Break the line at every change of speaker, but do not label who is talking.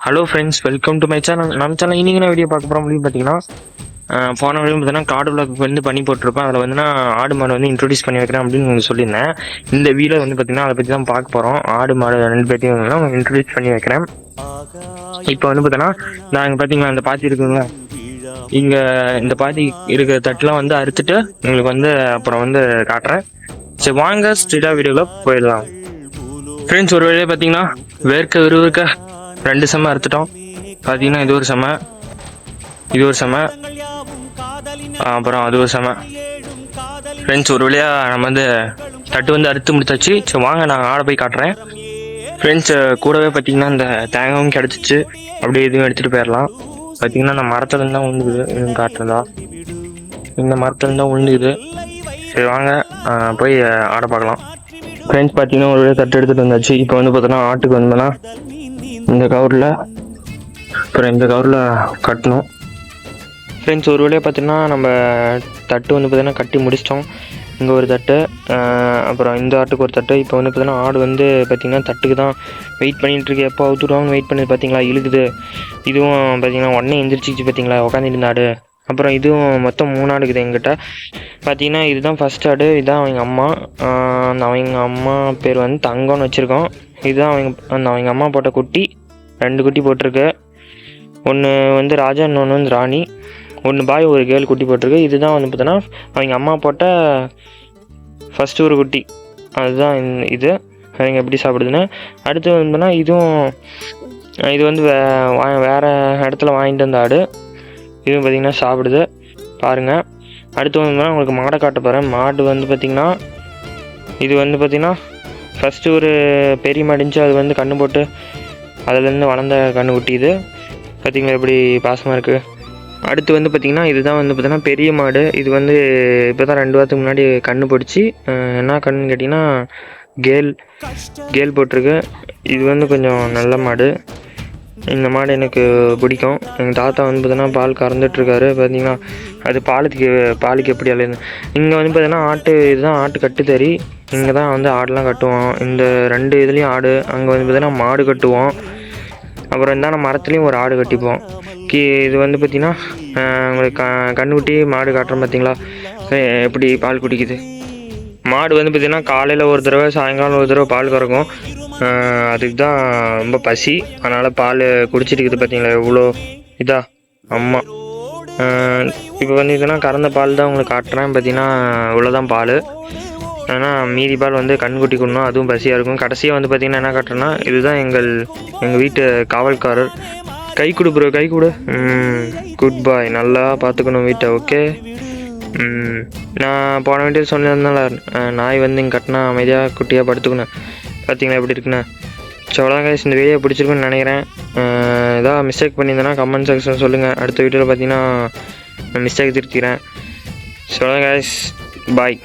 Hello friends, welcome to my channel. நம்ம channel இன்றைக்கி என்ன வீடியோ பார்க்க போகிறோம் அப்படின்னு பார்த்தீங்கன்னா, போன வீடியோ பார்த்தீங்கன்னா கார்டு விளாக் வந்து பண்ணி போட்டிருப்பேன். அதில் வந்து நான் ஆடு மாடு வந்து இன்ட்ரடியூஸ் பண்ணி வைக்கிறேன் அப்படின்னு உங்களுக்கு சொல்லியிருந்தேன். இந்த வீடியோ வந்து பார்த்தீங்கன்னா அதை பற்றி தான் பார்க்க போகிறோம். ஆடு மாடு ரெண்டு பேர்த்தையும் வந்து இன்ட்ரடியூஸ் பண்ணி வைக்கிறேன். இப்போ வந்து பார்த்தீங்கன்னா நாங்கள் பார்த்தீங்கன்னா அந்த பாத்தி இருக்குங்களா, இங்கே இந்த பாத்தி இருக்கிற தட்டெலாம் வந்து அறுத்துட்டு உங்களுக்கு வந்து அப்புறம் வந்து காட்டுறேன். சரி வாங்க ஸ்ட்ரீட்டாக வீடியோவில் போயிடலாம். ஃப்ரெண்ட்ஸ், ஒரு வழியாக பார்த்தீங்கன்னா விறுவிறுக்க 2 செம்ம அறுத்துட்டோம். பார்த்தீங்கன்னா இது ஒரு செம்ம, இது ஒரு செம்ம, அப்புறம் அது ஒரு செம்ம. ஃப்ரெண்ட்ஸ், ஒரு வழியாக நம்ம வந்து தட்டு வந்து அறுத்து முடிச்சாச்சு. சரி வாங்க நான் ஆடை போய் காட்டுறேன். ஃப்ரெண்ட்ஸ், கூடவே பார்த்தீங்கன்னா இந்த தேங்காயும் கிடச்சிச்சு. அப்படியே எதுவும் எடுத்துகிட்டு போயிடலாம். பார்த்தீங்கன்னா இந்த மரத்துலேருந்து தான் உழுந்துக்குது. எதுவும் காட்டுறதா, இந்த மரத்துலேருந்து தான் உழுந்துக்குது. சரி வாங்க போய் ஆடை பார்க்கலாம். ஃப்ரெண்ட்ஸ், பார்த்தீங்கன்னா ஒரு வழியாக தட்டு எடுத்துகிட்டு வந்தாச்சு. இப்போ வந்து பார்த்தோன்னா ஆட்டுக்கு வந்தோன்னா இந்த கவரில், அப்புறம் இந்த கவரில் கட்டணும். ஃப்ரெண்ட்ஸ், ஒரு வழியாக பார்த்தீங்கன்னா நம்ம தட்டு வந்து பார்த்தீங்கன்னா கட்டி முடிச்சிட்டோம். இங்கே ஒரு தட்டு, அப்புறம் இந்த ஆட்டுக்கு ஒரு தட்டு. இப்போ வந்து பார்த்தீங்கன்னா ஆடு வந்து பார்த்திங்கன்னா தட்டுக்கு தான் வெயிட் பண்ணிகிட்ருக்கு. எப்போ அவுத்துடுவாங்கன்னு வெயிட் பண்ணி பார்த்தீங்களா, இழுக்குது. இதுவும் பார்த்தீங்கன்னா உடனே எந்திரிச்சிச்சு பார்த்தீங்களா, உட்காந்துட்டு இருந்த ஆடு. அப்புறம் இதுவும் மொத்தம் 3 ஆடு இருக்குது எங்கிட்ட. பார்த்தீங்கன்னா இதுதான் ஃபஸ்ட் ஆடு. இதுதான் அவங்க அம்மா. அவங்க அம்மா பேர் வந்து தங்கம்னு வச்சுருக்கோம். இதுதான் அவங்க அம்மா போட்ட குட்டி. 2 குட்டி போட்டிருக்கு. ஒன்று வந்து ராஜா, இன்னொன்று வந்து ராணி. 1 பாய் ஒரு கேர்ள் குட்டி போட்டிருக்கு. இதுதான் வந்து பார்த்தோன்னா அவங்க அம்மா போட்ட ஃபஸ்ட்டு ஒரு குட்டி. அதுதான் இது. அவங்க எப்படி சாப்பிடுதுன்னு. அடுத்து வந்தோன்னா இது வந்து வேறு இடத்துல வாங்கிட்டு வந்த ஆடு. இதுவும் பார்த்திங்கன்னா சாப்பிடுது பாருங்கள். அடுத்து வந்தோம்னா உங்களுக்கு மாடை காட்ட போகிறேன். மாடு வந்து பார்த்திங்கன்னா இது வந்து பார்த்திங்கன்னா ஃபஸ்ட்டு ஒரு பெரிய மாடு இருந்துச்சு. அது வந்து கன்று போட்டு அதுலேருந்து வளர்ந்த கன்று குட்டி. இது பார்த்திங்களா எப்படி பாசமாக இருக்குது. அடுத்து வந்து பார்த்திங்கன்னா இதுதான் வந்து பார்த்திங்கன்னா பெரிய மாடு. இது வந்து இப்போ தான் 2 வாரத்துக்கு முன்னாடி கன்று போட்டுச்சு. என்ன கன்றுன்னு கேட்டிங்கன்னா கேல் போட்டிருக்கு. இது வந்து கொஞ்சம் நல்ல மாடு. இந்த மாடு எனக்கு பிடிக்கும். எங்கள் தாத்தா வந்து பார்த்தீங்கன்னா பால் கறந்துட்டுருக்காரு. பார்த்தீங்கன்னா அது பாலுக்கு எப்படி அலையுது. இங்கே வந்து பார்த்தீங்கன்னா இதுதான் ஆட்டு கட்டுத்தறி. இங்கே தான் வந்து ஆடெலாம் கட்டுவோம். இந்த 2 இதுலேயும் ஆடு. அங்கே வந்து பார்த்தீங்கன்னா மாடு கட்டுவோம். அப்புறம் இந்தாண்ட மரத்துலேயும் ஒரு ஆடு கட்டிப்போம். இது வந்து பார்த்திங்கன்னா உங்களுக்கு கண்ணுக்குட்டி மாடு காட்டுறோம் பார்த்தீங்களா, எப்படி பால் குடிக்குது. மாடு வந்து பார்த்திங்கன்னா காலையில் ஒரு தடவை, சாயங்காலம் ஒரு தடவை பால் கறக்கும். அதுக்கு தான் ரொம்ப பசி, அதனால் பால் குடிச்சிட்டு இருக்குது. பார்த்தீங்களா எவ்வளோ அம்மா. இப்போ வந்து இதுனா கறந்த பால் தான் உங்களுக்கு காட்டுறேன். பார்த்தீங்கன்னா இவ்வளோதான் பால். ஆனால் மீதி பால் வந்து கண்குட்டி கொடுணும். அதுவும் பசியாக இருக்கும். கடைசியாக வந்து பார்த்திங்கன்னா என்ன காட்டுறேன்னா இதுதான் எங்கள் வீட்டு காவல்காரர். கை கொடு ப்ரோ, கை கொடு. குட் பாய். நல்லா பார்த்துக்கணும் வீட்டை. ஓகே. நான் போன வீட்டில் சொன்னதுனால நாய் வந்து இங்கே கட்டினா அமைதியாக குட்டியாக படுத்துக்கணும். பார்த்தீங்களா எப்படி இருக்குண்ணா. ஸோ அவ்வளோதான் கைஸ், இந்த வீடியோ பிடிச்சிருக்குன்னு நினைக்கிறேன். ஏதாவது மிஸ்டேக் பண்ணியிருந்தேன்னா கமெண்ட் செக்ஷன் சொல்லுங்கள். அடுத்த வீடியோவில் பார்த்தீங்கன்னா மிஸ்டேக் திருத்திக்கிறேன். ஸோ அவ்வளோதான் கைஸ், பாய்.